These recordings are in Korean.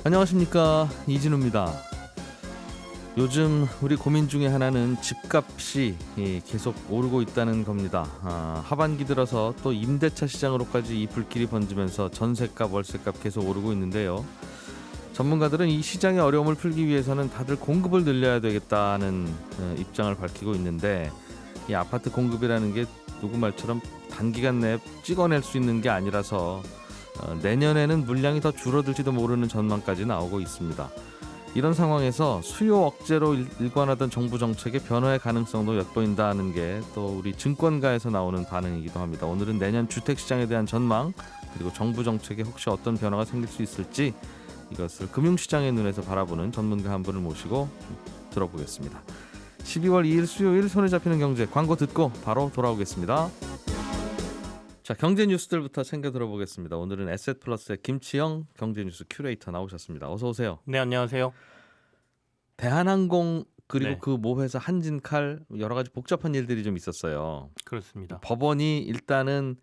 안녕하십니까, 이진우입니다. 요즘 우리 고민 중에 하나는 집값이 계속 오르고 있다는 겁니다. 하반기 들어서 또 임대차 시장으로까지 이 불길이 번지면서 전세값, 월세값 계속 오르고 있는데요. 전문가들은 이 시장의 어려움을 풀기 위해서는 다들 공급을 늘려야 되겠다는 입장을 밝히고 있는데, 이 아파트 공급이라는 게 누구 말처럼 단기간 내에 찍어낼 수 있는 게 아니라서 내년에는 물량이 더 줄어들지도 모르는 전망까지 나오고 있습니다. 이런 상황에서 수요 억제로 일관하던 정부 정책의 변화의 가능성도 엿보인다는 게 또 우리 증권가에서 나오는 반응이기도 합니다. 오늘은 내년 주택시장에 대한 전망, 그리고 정부 정책에 혹시 어떤 변화가 생길 수 있을지, 이것을 금융시장의 눈에서 바라보는 전문가 한 분을 모시고 들어보겠습니다. 12월 2일 수요일 손에 잡히는 경제, 광고 듣고 바로 돌아오겠습니다. 자, 경제 뉴스들부터 챙겨 들어보겠습니다. 오늘은 에셋플러스의 김치영 경제뉴스 큐레이터 나오셨습니다. 어서 오세요. 네, 안녕하세요. 대한항공 그리고 네. 그 모 회사 한진칼, 여러 가지 복잡한 일들이 좀 있었어요. 그렇습니다. 법원이 일단은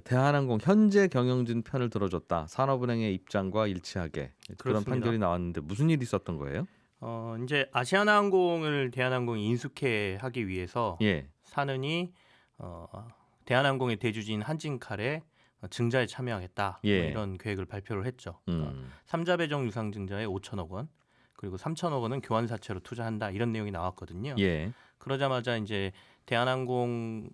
대한항공 현재 경영진 편을 들어줬다. 산업은행의 입장과 일치하게 그런 그렇습니다. 판결이 나왔는데 무슨 일이 있었던 거예요? 이제 아시아나항공을 대한항공이 인수케 하기 위해서 예. 사는이 대한항공의 대주주인 한진칼의 증자에 참여하겠다. 예. 뭐 이런 계획을 발표를 했죠. 삼자 배정 유상증자에 5천억 원, 그리고 3천억 원은 교환사채로 투자한다. 이런 내용이 나왔거든요. 예. 그러자마자 이제 대한항공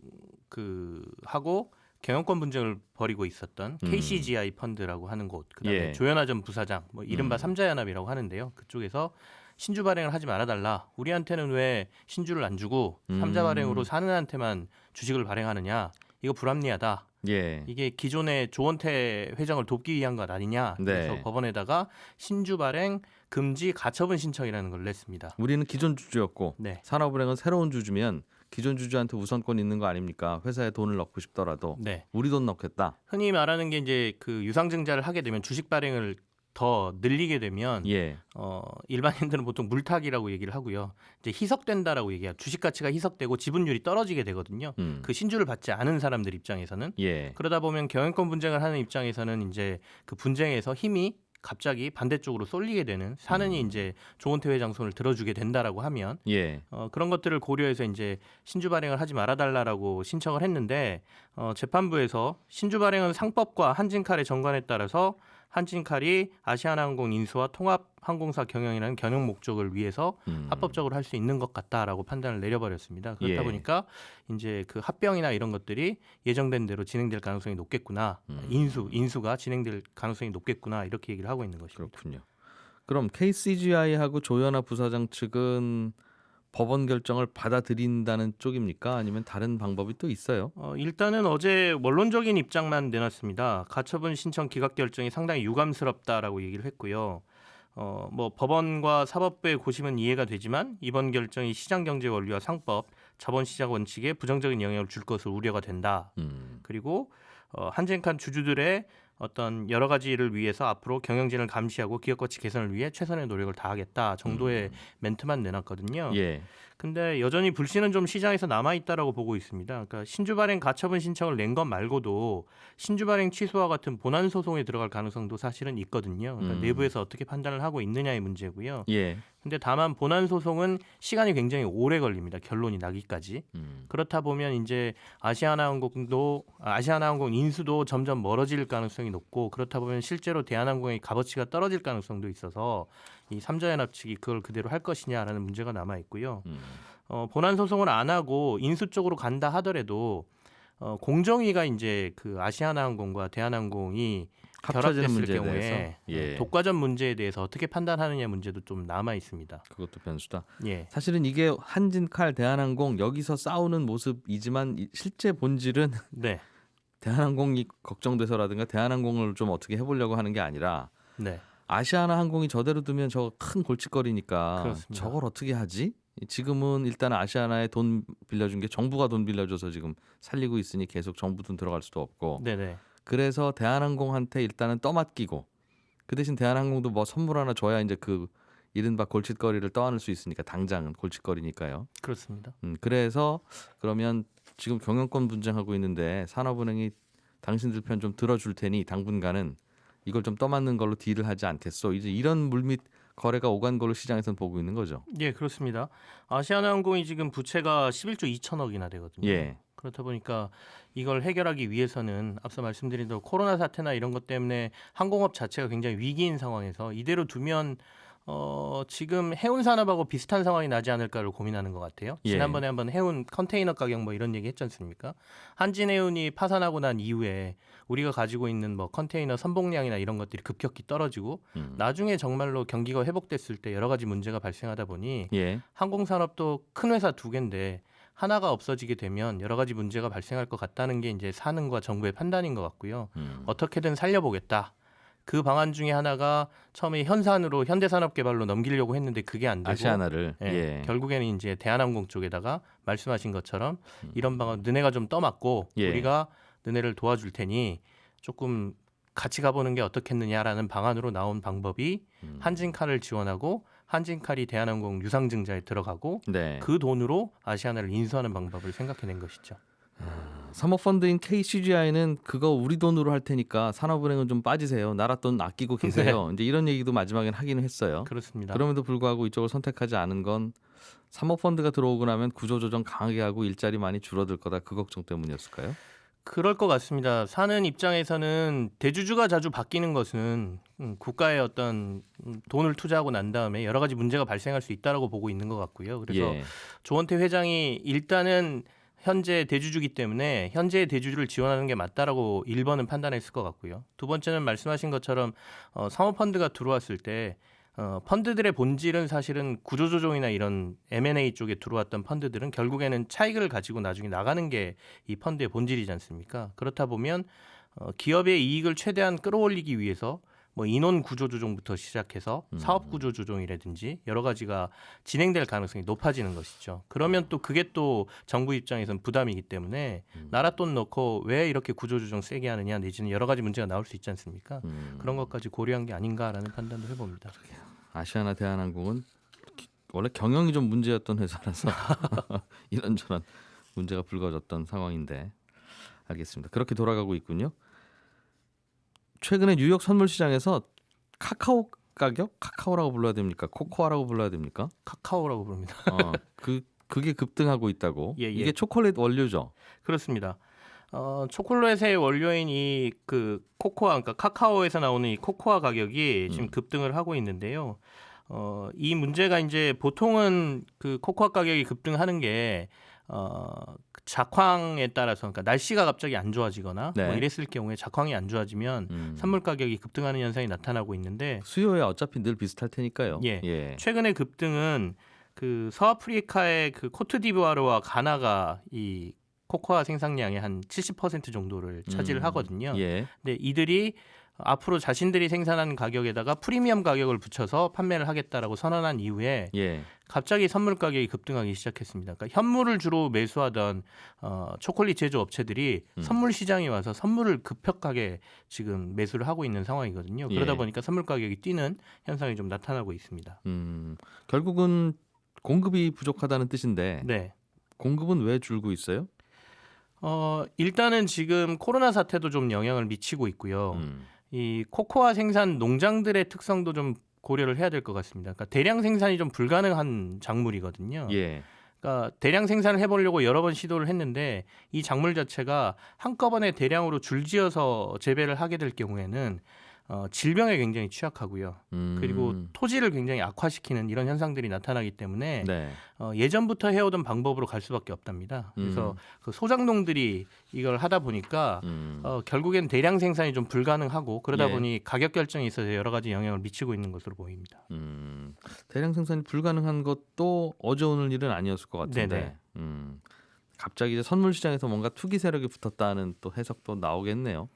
하고 경영권 분쟁을 벌이고 있었던 KCGI 펀드라고 하는 곳, 그다음에 예. 조현아 전 부사장, 뭐 이른바 삼자연합이라고 하는데요. 그쪽에서 신주 발행을 하지 말아달라. 우리한테는 왜 신주를 안 주고 삼자 발행으로 사는 한테만 주식을 발행하느냐. 이거 불합리하다. 예. 이게 기존의 조원태 회장을 돕기 위한 것 아니냐. 그래서 네. 법원에다가 신주 발행 금지 가처분 신청이라는 걸 냈습니다. 우리는 기존 주주였고 네. 산업은행은 새로운 주주면 기존 주주한테 우선권 있는 거 아닙니까? 회사에 돈을 넣고 싶더라도 네. 우리 돈 넣겠다. 흔히 말하는 게 이제 그 유상증자를 하게 되면 주식 발행을 더 늘리게 되면 예. 일반인들은 보통 물타기라고 얘기를 하고요. 이제 희석된다라고 얘기해요. 주식 가치가 희석되고 지분율이 떨어지게 되거든요. 그 신주를 받지 않은 사람들 입장에서는. 예. 그러다 보면 경영권 분쟁을 하는 입장에서는 이제 그 분쟁에서 힘이 갑자기 반대쪽으로 쏠리게 되는, 사는이 이제 조원태 회장 손을 들어주게 된다라고 하면 예. 그런 것들을 고려해서 이제 신주 발행을 하지 말아달라고 신청을 했는데 재판부에서 신주 발행은 상법과 한진칼의 정관에 따라서 한진칼이 아시아나항공 인수와 통합항공사 경영이라는 경영 목적을 위해서 합법적으로 할 수 있는 것 같다라고 판단을 내려버렸습니다. 그렇다 예. 보니까 이제 그 합병이나 이런 것들이 예정된 대로 진행될 가능성이 높겠구나. 인수가 진행될 가능성이 높겠구나. 이렇게 얘기를 하고 있는 것입니다. 그렇군요. 그럼 KCGI하고 조현아 부사장 측은 법원 결정을 받아들인다는 쪽입니까? 아니면 다른 방법이 또 있어요? 일단은 어제 원론적인 입장만 내놨습니다. 가처분 신청 기각 결정이 상당히 유감스럽다라고 얘기를 했고요. 뭐 법원과 사법부의 고심은 이해가 되지만 이번 결정이 시장경제 원리와 상법, 자본시장 원칙에 부정적인 영향을 줄 것으로 우려가 된다. 그리고 한진칼 주주들의 어떤 여러 가지를 위해서 앞으로 경영진을 감시하고 기업 가치 개선을 위해 최선의 노력을 다하겠다 정도의 멘트만 내놨거든요. 예. 근데 여전히 불씨는 좀 시장에서 남아 있다라고 보고 있습니다. 그러니까 신주 발행 가처분 신청을 낸 것 말고도 신주 발행 취소와 같은 본안 소송에 들어갈 가능성도 사실은 있거든요. 그러니까 내부에서 어떻게 판단을 하고 있느냐의 문제고요. 예. 근데 다만 본안 소송은 시간이 굉장히 오래 걸립니다. 결론이 나기까지. 그렇다 보면 이제 아시아나항공 인수도 점점 멀어질 가능성이 높고, 그렇다 보면 실제로 대한항공의 값어치가 떨어질 가능성도 있어서 이 삼자연합 측이 그걸 그대로 할 것이냐라는 문제가 남아 있고요. 본안 소송을 안 하고 인수 쪽으로 간다 하더라도 공정위가 이제 그 아시아나항공과 대한항공이 합쳐지는 결합됐을 문제에 경우에 대해서? 예. 독과점 문제에 대해서 어떻게 판단하느냐 문제도 좀 남아 있습니다. 그것도 변수다. 예. 사실은 이게 한진칼, 대한항공 여기서 싸우는 모습이지만 실제 본질은 네. 대한항공이 걱정돼서라든가 대한항공을 좀 어떻게 해보려고 하는 게 아니라 네. 아시아나항공이 저대로 두면 저거 큰 골칫거리니까 그렇습니다. 저걸 어떻게 하지? 지금은 일단 아시아나에 돈 빌려준 게 정부가 돈 빌려줘서 지금 살리고 있으니 계속 정부 돈 들어갈 수도 없고, 네네. 그래서 대한항공한테 일단은 떠맡기고, 그 대신 대한항공도 뭐 선물 하나 줘야 이제 그 이른바 골칫거리를 떠안을 수 있으니까, 당장은 골칫거리니까요. 그렇습니다. 그래서 그러면 지금 경영권 분쟁하고 있는데 산업은행이 당신들 편 좀 들어줄 테니 당분간은 이걸 좀 떠맡는 걸로 딜을 하지 않겠소. 이제 이런 물밑 거래가 오간 걸로 시장에서는 보고 있는 거죠. 예, 그렇습니다. 아시아나항공이 지금 부채가 11조 2천억이나 되거든요. 예. 그렇다 보니까 이걸 해결하기 위해서는 앞서 말씀드린 대로 코로나 사태나 이런 것 때문에 항공업 자체가 굉장히 위기인 상황에서 이대로 두면 지금 해운 산업하고 비슷한 상황이 나지 않을까를 고민하는 것 같아요. 예. 지난번에 한번 해운 컨테이너 가격 뭐 이런 얘기 했지 않습니까? 한진해운이 파산하고 난 이후에 우리가 가지고 있는 뭐 컨테이너 선봉량이나 이런 것들이 급격히 떨어지고 나중에 정말로 경기가 회복됐을 때 여러 가지 문제가 발생하다 보니 예. 항공산업도 큰 회사 두 개인데 하나가 없어지게 되면 여러 가지 문제가 발생할 것 같다는 게 이제 사능과 정부의 판단인 것 같고요. 어떻게든 살려보겠다. 그 방안 중에 하나가 처음에 현산으로 현대산업개발로 넘기려고 했는데 그게 안 되고 아시아나를 예, 결국에는 이제 대한항공 쪽에다가 말씀하신 것처럼 이런 방안 너네가 좀 떠맡고 예. 우리가 너네를 도와줄 테니 조금 같이 가보는 게 어떻겠느냐라는 방안으로 나온 방법이 한진칼을 지원하고 한진칼이 대한항공 유상증자에 들어가고 네. 그 돈으로 아시아나를 인수하는 방법을 생각해낸 것이죠. 사모펀드인 KCGI는 그거 우리 돈으로 할 테니까 산업은행은 좀 빠지세요. 나라 돈 아끼고 계세요. 이제 이런 얘기도 마지막엔 하기는 했어요. 그렇습니다. 그럼에도 불구하고 이쪽을 선택하지 않은 건 사모펀드가 들어오고 나면 구조조정 강하게 하고 일자리 많이 줄어들 거다. 그 걱정 때문이었을까요? 그럴 것 같습니다. 사는 입장에서는 대주주가 자주 바뀌는 것은 국가의 어떤 돈을 투자하고 난 다음에 여러 가지 문제가 발생할 수 있다라고 보고 있는 것 같고요. 그래서 예. 조원태 회장이 일단은 현재 대주주기 때문에 현재의 대주주를 지원하는 게 맞다라고 1번은 판단했을 것 같고요. 두 번째는 말씀하신 것처럼 사모펀드가 들어왔을 때 펀드들의 본질은 사실은 구조조정이나 이런 M&A 쪽에 들어왔던 펀드들은 결국에는 차익을 가지고 나중에 나가는 게 이 펀드의 본질이지 않습니까? 그렇다 보면 기업의 이익을 최대한 끌어올리기 위해서 뭐 인원 구조조정부터 시작해서 사업 구조조정이라든지 여러 가지가 진행될 가능성이 높아지는 것이죠. 그러면 또 그게 또 정부 입장에서는 부담이기 때문에 나라 돈 넣고 왜 이렇게 구조조정 세게 하느냐 내지는 여러 가지 문제가 나올 수 있지 않습니까? 그런 것까지 고려한 게 아닌가라는 판단도 해봅니다. 아시아나 대한항공은 원래 경영이 좀 문제였던 회사라서 이런저런 문제가 불거졌던 상황인데 알겠습니다. 그렇게 돌아가고 있군요. 최근에 뉴욕 선물 시장에서 카카오 가격? 카카오라고 불러야 됩니까? 코코아라고 불러야 됩니까? 카카오라고 부릅니다. 그게 급등하고 있다고. 예, 예. 이게 초콜릿 원료죠. 그렇습니다. 초콜릿의 원료인 이 그 코코아, 그러니까 카카오에서 나오는 이 코코아 가격이 지금 급등을 하고 있는데요. 이 문제가 이제 보통은 그 코코아 가격이 급등하는 게 작황에 따라서, 그러니까 날씨가 갑자기 안 좋아지거나 네. 뭐 이랬을 경우에 작황이 안 좋아지면 선물 가격이 급등하는 현상이 나타나고 있는데 수요야 어차피 늘 비슷할 테니까요. 예. 최근의 급등은 그 서아프리카의 그 코트디부아르와 가나가 이 코코아 생산량의 한 70% 정도를 차지를 하거든요. 예. 근데 이들이 앞으로 자신들이 생산한 가격에다가 프리미엄 가격을 붙여서 판매를 하겠다라고 선언한 이후에 예. 갑자기 선물 가격이 급등하기 시작했습니다. 그러니까 현물을 주로 매수하던 초콜릿 제조 업체들이 선물 시장에 와서 선물을 급격하게 지금 매수를 하고 있는 상황이거든요. 그러다 예. 보니까 선물 가격이 뛰는 현상이 좀 나타나고 있습니다. 결국은 공급이 부족하다는 뜻인데 네. 공급은 왜 줄고 있어요? 일단은 지금 코로나 사태도 좀 영향을 미치고 있고요. 이 코코아 생산 농장들의 특성도 좀 고려를 해야 될 것 같습니다. 그러니까 대량 생산이 좀 불가능한 작물이거든요. 예. 그러니까 대량 생산을 해보려고 여러 번 시도를 했는데 이 작물 자체가 한꺼번에 대량으로 줄지어서 재배를 하게 될 경우에는 질병에 굉장히 취약하고요. 그리고 토지를 굉장히 악화시키는 이런 현상들이 나타나기 때문에 네. 예전부터 해오던 방법으로 갈 수밖에 없답니다. 그래서 그 소작농들이 이걸 하다 보니까 결국엔 대량 생산이 좀 불가능하고 그러다 예. 보니 가격 결정에 있어서 여러 가지 영향을 미치고 있는 것으로 보입니다. 대량 생산이 불가능한 것도 어제 오늘 일은 아니었을 것 같은데. 네네. 갑자기 이제 선물 시장에서 뭔가 투기 세력이 붙었다는 또 해석도 나오겠네요.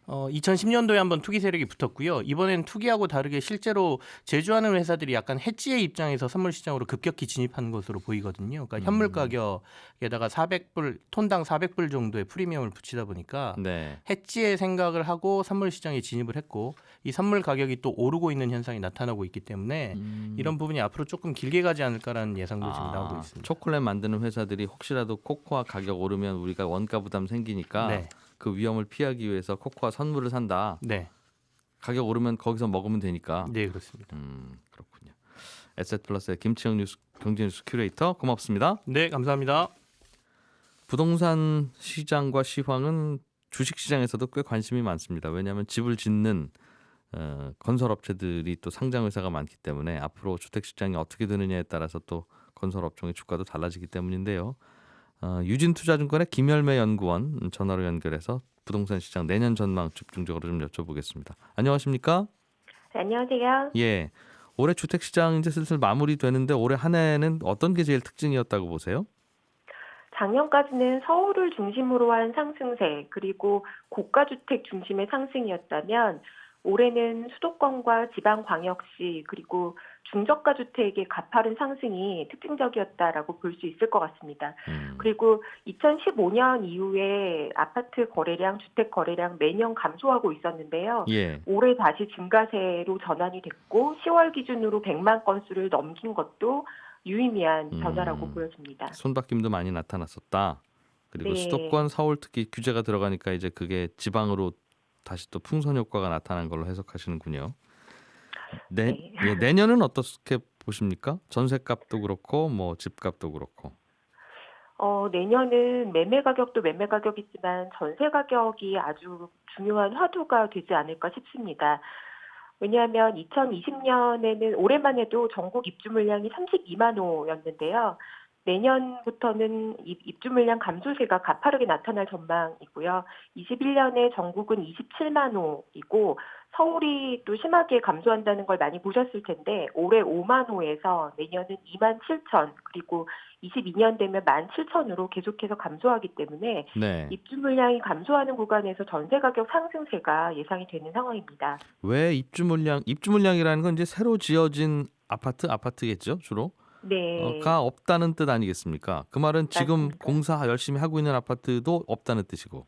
2010년도에 한번 투기 세력이 붙었고요. 이번엔 투기하고 다르게 실제로 제조하는 회사들이 약간 해지의 입장에서 선물 시장으로 급격히 진입하는 것으로 보이거든요. 그러니까 현물 가격에다가 400불, 톤당 400불 정도의 프리미엄을 붙이다 보니까 네. 해지의 생각을 하고 선물 시장에 진입을 했고 이 선물 가격이 또 오르고 있는 현상이 나타나고 있기 때문에 이런 부분이 앞으로 조금 길게 가지 않을까라는 예상도 지금 나오고 있습니다. 초콜릿 만드는 회사들이 혹시라도 코코아 가격 오르면 우리가 원가 부담 생기니까 네. 그 위험을 피하기 위해서 코코아 선물을 산다. 네. 가격 오르면 거기서 먹으면 되니까. 네, 그렇습니다. 그렇군요. 에셋플러스의 김치영 경제뉴스 큐레이터 고맙습니다. 네, 감사합니다. 부동산 시장과 시황은 주식 시장에서도 꽤 관심이 많습니다. 왜냐하면 집을 짓는 건설업체들이 또 상장 회사가 많기 때문에 앞으로 주택 시장이 어떻게 되느냐에 따라서 또 건설업종의 주가도 달라지기 때문인데요. 유진투자증권의 김열매 연구원 전화로 연결해서 부동산 시장 내년 전망 집중적으로 좀 여쭤보겠습니다. 안녕하십니까? 네, 안녕하세요. 예. 올해 주택 시장 이제 슬슬 마무리되는데 올해 한 해는 어떤 게 제일 특징이었다고 보세요? 작년까지는 서울을 중심으로 한 상승세 그리고 고가주택 중심의 상승이었다면 올해는 수도권과 지방광역시 그리고 중저가 주택의 가파른 상승이 특징적이었다라고 볼 수 있을 것 같습니다. 그리고 2015년 이후에 아파트 거래량, 주택 거래량 매년 감소하고 있었는데요. 예. 올해 다시 증가세로 전환이 됐고 10월 기준으로 100만 건수를 넘긴 것도 유의미한 변화라고 보여집니다. 손바뀜도 많이 나타났었다. 그리고 네. 수도권, 서울 특히 규제가 들어가니까 이제 그게 지방으로 다시 또 풍선 효과가 나타난 걸로 해석하시는군요. 네. 예, 내년은 어떻게 보십니까? 전세값도 그렇고 뭐 집값도 그렇고. 내년은 매매 가격도 매매 가격이지만 전세 가격이 아주 중요한 화두가 되지 않을까 싶습니다. 왜냐하면 2020년에는 올해만 해도 전국 입주 물량이 32만 호였는데요. 내년부터는 입주 물량 감소세가 가파르게 나타날 전망이고요. 21년에 전국은 27만 호이고 서울이 또 심하게 감소한다는 걸 많이 보셨을 텐데 올해 5만 호에서 내년은 2만 7천 그리고 22년 되면 1만 7천으로 계속해서 감소하기 때문에 네. 입주 물량이 감소하는 구간에서 전세 가격 상승세가 예상이 되는 상황입니다. 왜 입주 물량이라는 건 이제 새로 지어진 아파트겠죠, 주로? 네. 가 없다는 뜻 아니겠습니까? 그 말은 지금 맞습니다. 공사 열심히 하고 있는 아파트도 없다는 뜻이고.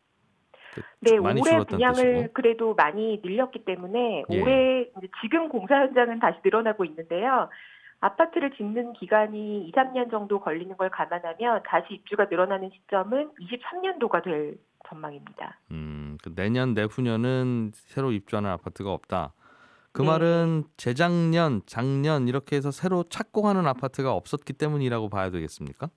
네, 많이 올해 줄었다는 분양을 뜻이고. 그래도 많이 늘렸기 때문에 예. 올해 이제 지금 공사 현장은 다시 늘어나고 있는데요. 아파트를 짓는 기간이 2, 3년 정도 걸리는 걸 감안하면 다시 입주가 늘어나는 시점은 23년도가 될 전망입니다. 그 내년 내후년은 새로 입주하는 아파트가 없다. 그 네. 말은 재작년, 작년 이렇게 해서 새로 착공하는 아파트가 없었기 때문이라고 봐야 되겠습니까?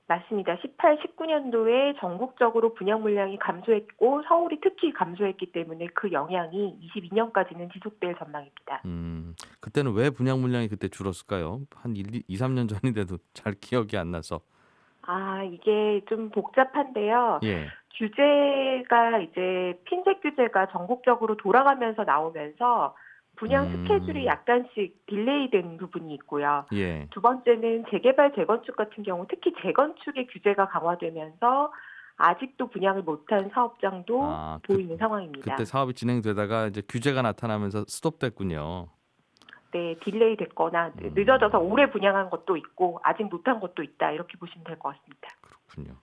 맞습니다. 18, 19년도에 전국적으로 분양 물량이 감소했고 서울이 특히 감소했기 때문에 그 영향이 22년까지는 지속될 전망입니다. 그때는 왜 분양 물량이 그때 줄었을까요? 한 2, 3년 전인데도 잘 기억이 안 나서. 이게 좀 복잡한데요. 예. 규제가 이제 핀셋 규제가 전국적으로 돌아가면서 나오면서 분양 스케줄이 약간씩 딜레이된 부분이 있고요. 예. 두 번째는 재개발, 재건축 같은 경우 특히 재건축의 규제가 강화되면서 아직도 분양을 못한 사업장도 보이는 상황입니다. 그때 사업이 진행되다가 이제 규제가 나타나면서 스톱됐군요. 네, 딜레이 됐거나 늦어져서 올해 분양한 것도 있고 아직 못한 것도 있다 이렇게 보시면 될 것 같습니다. 그렇군요.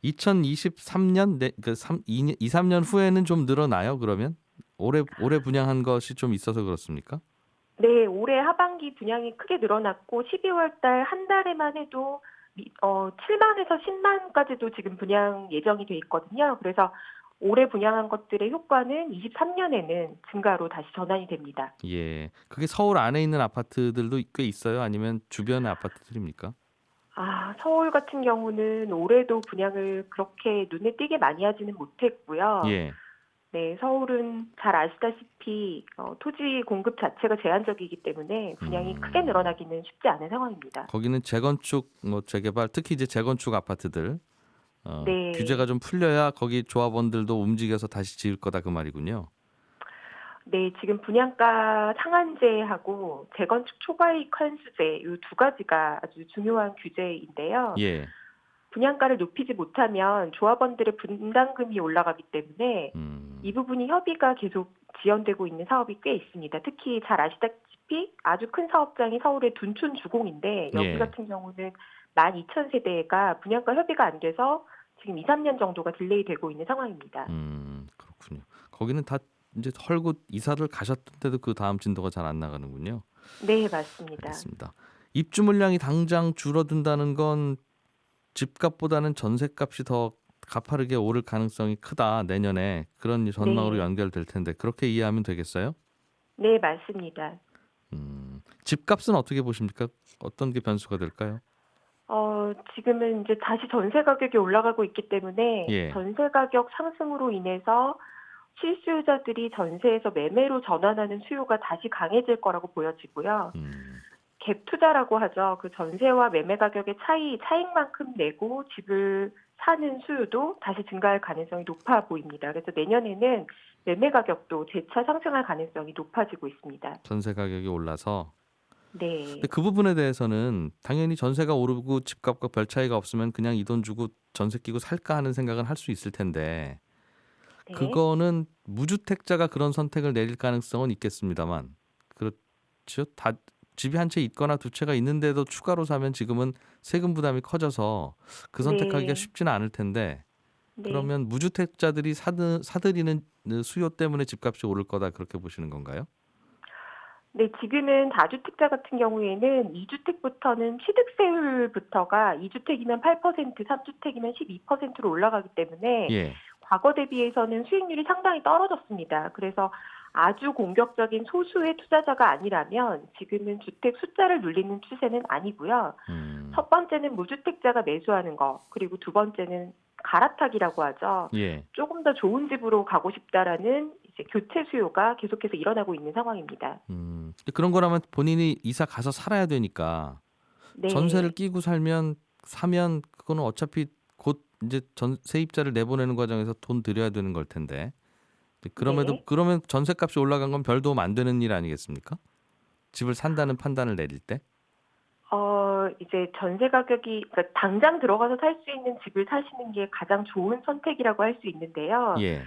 2023년 2, 3년 후에는 좀 늘어나요, 그러면? 올해 분양한 것이 좀 있어서 그렇습니까? 네, 올해 하반기 분양이 크게 늘어났고 12월 달 한 달에만 해도 7만에서 10만까지도 지금 분양 예정이 돼 있거든요. 그래서 올해 분양한 것들의 효과는 23년에는 증가로 다시 전환이 됩니다. 예. 그게 서울 안에 있는 아파트들도 꽤 있어요? 아니면 주변의 아파트들입니까? 서울 같은 경우는 올해도 분양을 그렇게 눈에 띄게 많이 하지는 못했고요. 예. 네, 서울은 잘 아시다시피 토지 공급 자체가 제한적이기 때문에 분양이 크게 늘어나기는 쉽지 않은 상황입니다. 거기는 재건축, 재개발, 특히 이제 재건축 아파트들 네. 규제가 좀 풀려야 거기 조합원들도 움직여서 다시 지을 거다 그 말이군요. 네, 지금 분양가 상한제하고 재건축 초과이익 환수제 이 두 가지가 아주 중요한 규제인데요. 예. 분양가를 높이지 못하면 조합원들의 분담금이 올라가기 때문에 이 부분이 협의가 계속 지연되고 있는 사업이 꽤 있습니다. 특히 잘 아시다시피 아주 큰 사업장이 서울의 둔촌 주공인데 여기 예. 같은 경우는 12,000세대가 분양가 협의가 안 돼서 지금 2, 3년 정도가 딜레이 되고 있는 상황입니다. 그렇군요. 거기는 다 이제 헐고 이사를 가셨던데도 그 다음 진도가 잘 안 나가는군요. 네, 맞습니다. 알겠습니다. 입주 물량이 당장 줄어든다는 건 집값보다는 전세값이 더 가파르게 오를 가능성이 크다 내년에 그런 전망으로 네. 연결될 텐데 그렇게 이해하면 되겠어요? 네, 맞습니다. 집값은 어떻게 보십니까? 어떤 게 변수가 될까요? 지금은 이제 다시 전세 가격이 올라가고 있기 때문에 예. 전세 가격 상승으로 인해서 실수요자들이 전세에서 매매로 전환하는 수요가 다시 강해질 거라고 보여지고요. 음, 갭 투자라고 하죠. 그 전세와 매매 가격의 차익만큼 내고 집을 사는 수요도 다시 증가할 가능성이 높아 보입니다. 그래서 내년에는 매매 가격도 재차 상승할 가능성이 높아지고 있습니다. 전세 가격이 올라서 네. 근데 그 부분에 대해서는 당연히 전세가 오르고 집값과 별 차이가 없으면 그냥 이 돈 주고 전세 끼고 살까 하는 생각은 할 수 있을 텐데 네. 그거는 무주택자가 그런 선택을 내릴 가능성은 있겠습니다만 그렇죠. 다 집이 한 채 있거나 두 채가 있는데도 추가로 사면 지금은 세금 부담이 커져서 그 선택하기가 네. 쉽지는 않을 텐데 네. 그러면 무주택자들이 사들이는 수요 때문에 집값이 오를 거다 그렇게 보시는 건가요? 네, 지금은 다주택자 같은 경우에는 2주택부터는 취득세율부터가 2주택이면 8%, 3주택이면 12%로 올라가기 때문에 예. 과거 대비해서는 수익률이 상당히 떨어졌습니다. 그래서 아주 공격적인 소수의 투자자가 아니라면 지금은 주택 숫자를 눌리는 추세는 아니고요. 음, 첫 번째는 무주택자가 매수하는 거, 그리고 두 번째는 갈아타기라고 하죠. 예. 조금 더 좋은 집으로 가고 싶다라는 이제 교체 수요가 계속해서 일어나고 있는 상황입니다. 근데 그런 거라면 본인이 이사 가서 살아야 되니까 전세를 네, 끼고 사면 그거는 어차피 곧 이제 전 세입자를 내보내는 과정에서 돈 들여야 되는 걸 텐데 네. 그러면 전세값이 올라간 건 별 도움 안 되는 일 아니겠습니까? 집을 산다는 판단을 내릴 때. 이제 전세 가격이, 그러니까 당장 들어가서 살 수 있는 집을 사시는 게 가장 좋은 선택이라고 할 수 있는데요. 예.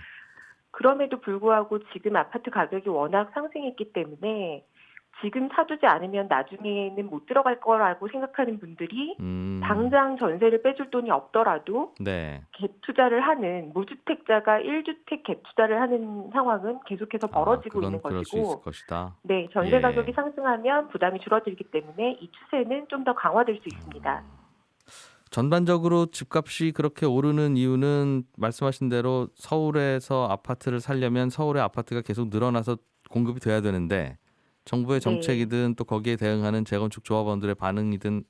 그럼에도 불구하고 지금 아파트 가격이 워낙 상승했기 때문에 지금 사두지 않으면 나중에는 못 들어갈 거라고 생각하는 분들이 음, 당장 전세를 빼줄 돈이 없더라도 네. 갭 투자를 하는, 무주택자가 1주택 갭 투자를 하는 상황은 계속해서 아, 벌어지고 그건 있는 그럴 수 있을 것이고, 것이다. 네, 전세 가격이 예. 상승하면 부담이 줄어들기 때문에 이 추세는 좀 더 강화될 수 있습니다. 전반적으로 집값이 그렇게 오르는 이유는 말씀하신 대로 서울에서 아파트를 살려면 서울의 아파트가 계속 늘어나서 공급이 돼야 되는데 정부의 네, 정책이든 또 거기에 대응하는 재건축 조합원들의 반응이든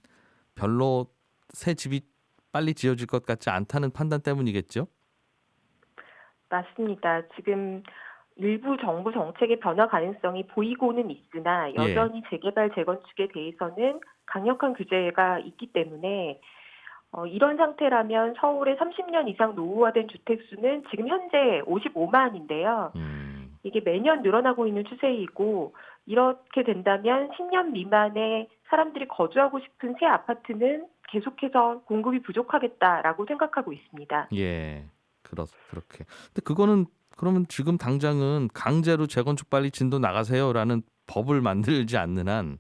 별로 새 집이 빨리 지어질 것 같지 않다는 판단 때문이겠죠? 맞습니다. 지금 일부 정부 정책의 변화 가능성이 보이고는 있으나 예. 여전히 재개발, 재건축에 대해서는 강력한 규제가 있기 때문에 이런 상태라면 서울의 30년 이상 노후화된 주택 수는 지금 현재 55만인데요. 음, 이게 매년 늘어나고 있는 추세이고 이렇게 된다면 10년 미만의 사람들이 거주하고 싶은 새 아파트는 계속해서 공급이 부족하겠다라고 생각하고 있습니다. 예. 그렇게. 근데 그거는 그러면 지금 당장은 강제로 재건축 빨리 진도 나가세요라는 법을 만들지 않는 한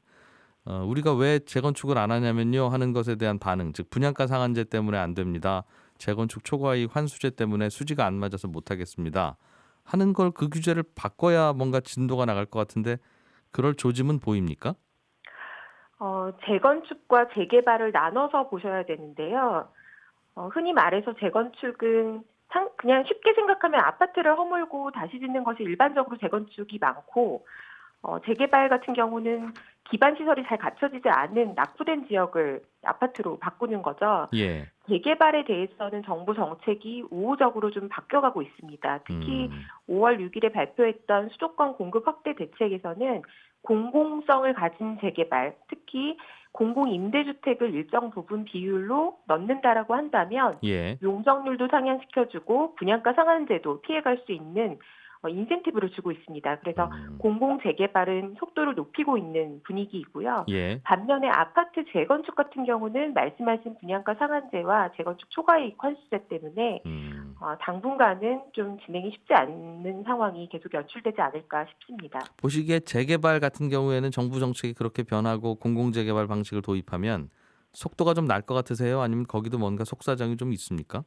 우리가 왜 재건축을 안 하냐면요 하는 것에 대한 반응, 즉 분양가 상한제 때문에 안 됩니다. 재건축 초과이익 환수제 때문에 수지가 안 맞아서 못 하겠습니다. 하는 걸 그 규제를 바꿔야 뭔가 진도가 나갈 것 같은데 그럴 조짐은 보입니까? 재건축과 재개발을 나눠서 보셔야 되는데요. 흔히 말해서 재건축은 그냥 쉽게 생각하면 아파트를 허물고 다시 짓는 것이 일반적으로 재건축이 많고, 재개발 같은 경우는 기반 시설이 잘 갖춰지지 않은 낙후된 지역을 아파트로 바꾸는 거죠. 예. 재개발에 대해서는 정부 정책이 우호적으로 좀 바뀌어가고 있습니다. 특히 음, 5월 6일에 발표했던 수도권 공급 확대 대책에서는 공공성을 가진 재개발, 특히 공공임대주택을 일정 부분 비율로 넣는다라고 한다면 예. 용적률도 상향시켜주고 분양가 상한제도 피해갈 수 있는 인센티브를 주고 있습니다. 그래서 음, 공공 재개발은 속도를 높이고 있는 분위기이고요. 예. 반면에 아파트 재건축 같은 경우는 말씀하신 분양가 상한제와 재건축 초과이익 환수제 때문에 음. 당분간은 좀 진행이 쉽지 않는 상황이 계속 연출되지 않을까 싶습니다. 보시기에 재개발 같은 경우에는 정부 정책이 그렇게 변하고 공공 재개발 방식을 도입하면 속도가 좀 날 것 같으세요? 아니면 거기도 뭔가 속사정이 좀 있습니까?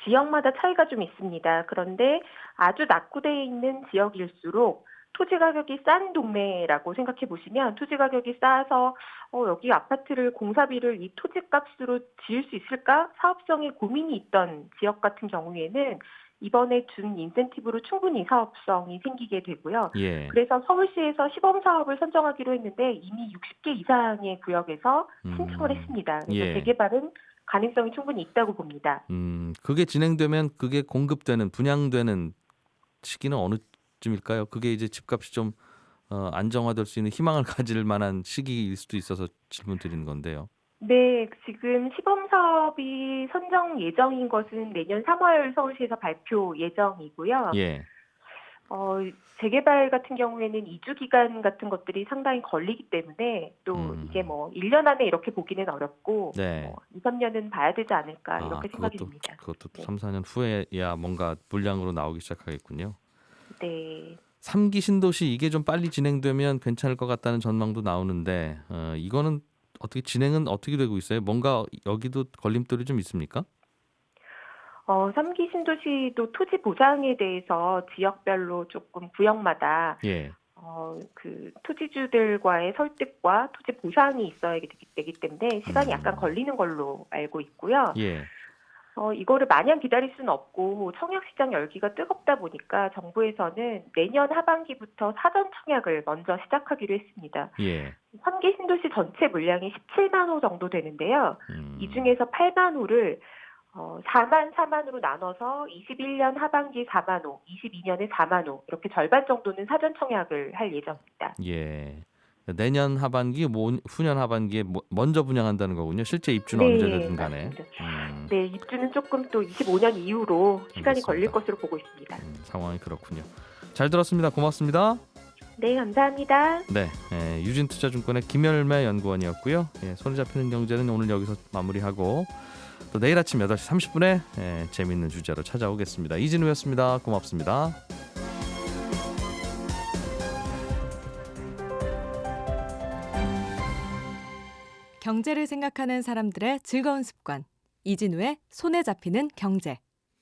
지역마다 차이가 좀 있습니다. 그런데 아주 낙후되어 있는 지역일수록 토지 가격이 싼 동네라고 생각해 보시면 토지 가격이 싸서 여기 아파트를 공사비를 이 토지값으로 지을 수 있을까? 사업성에 고민이 있던 지역 같은 경우에는 이번에 준 인센티브로 충분히 사업성이 생기게 되고요. 예. 그래서 서울시에서 시범 사업을 선정하기로 했는데 이미 60개 이상의 구역에서 신청을 했습니다. 그래서 예. 재개발은 가능성이 충분히 있다고 봅니다. 그게 진행되면 그게 공급되는 분양되는 시기는 어느쯤일까요? 그게 이제 집값이 좀 안정화될 수 있는 희망을 가질 만한 시기일 수도 있어서 질문 드리는 건데요. 네, 지금 시범 사업이 선정 예정인 것은 내년 3월 서울시에서 발표 예정이고요. 예. 재개발 같은 경우에는 이주 기간 같은 것들이 상당히 걸리기 때문에 또 이게 뭐 1년 안에 이렇게 보기는 어렵고 네. 2, 3년은 봐야 되지 않을까 이렇게 생각이 듭니다. 그것도 네. 3, 4년 후에야 뭔가 물량으로 나오기 시작하겠군요. 네. 3기 신도시 이게 좀 빨리 진행되면 괜찮을 것 같다는 전망도 나오는데 이거는 어떻게 진행은 어떻게 되고 있어요? 뭔가 여기도 걸림돌이 좀 있습니까? 3기 신도시도 토지 보상에 대해서 지역별로 조금 구역마다 예. 그 토지주들과의 설득과 토지 보상이 있어야 되기 때문에 시간이 약간 걸리는 걸로 알고 있고요. 예. 이거를 마냥 기다릴 수는 없고 청약시장 열기가 뜨겁다 보니까 정부에서는 내년 하반기부터 사전 청약을 먼저 시작하기로 했습니다. 예. 3기 신도시 전체 물량이 17만 호 정도 되는데요. 이 중에서 8만 호를 4만으로 나눠서 21년 하반기 4만 호, 22년에 4만 호 이렇게 절반 정도는 사전 청약을 할 예정입니다. 예. 내년 하반기, 후년 하반기에 먼저 분양한다는 거군요. 실제 입주는 네, 언제든 간에. 네, 입주는 조금 또 25년 이후로 시간이 알겠습니다. 걸릴 것으로 보고 있습니다. 상황이 그렇군요. 잘 들었습니다. 고맙습니다. 네, 감사합니다. 네, 유진투자증권의 김열매 연구원이었고요. 손에 잡히는 경제는 오늘 여기서 마무리하고 또 내일 아침 8시 30분에 재미있는 주제로 찾아오겠습니다. 이진우였습니다. 고맙습니다. 경제를 생각하는 사람들의 즐거운 습관. 이진우의 손에 잡히는 경제.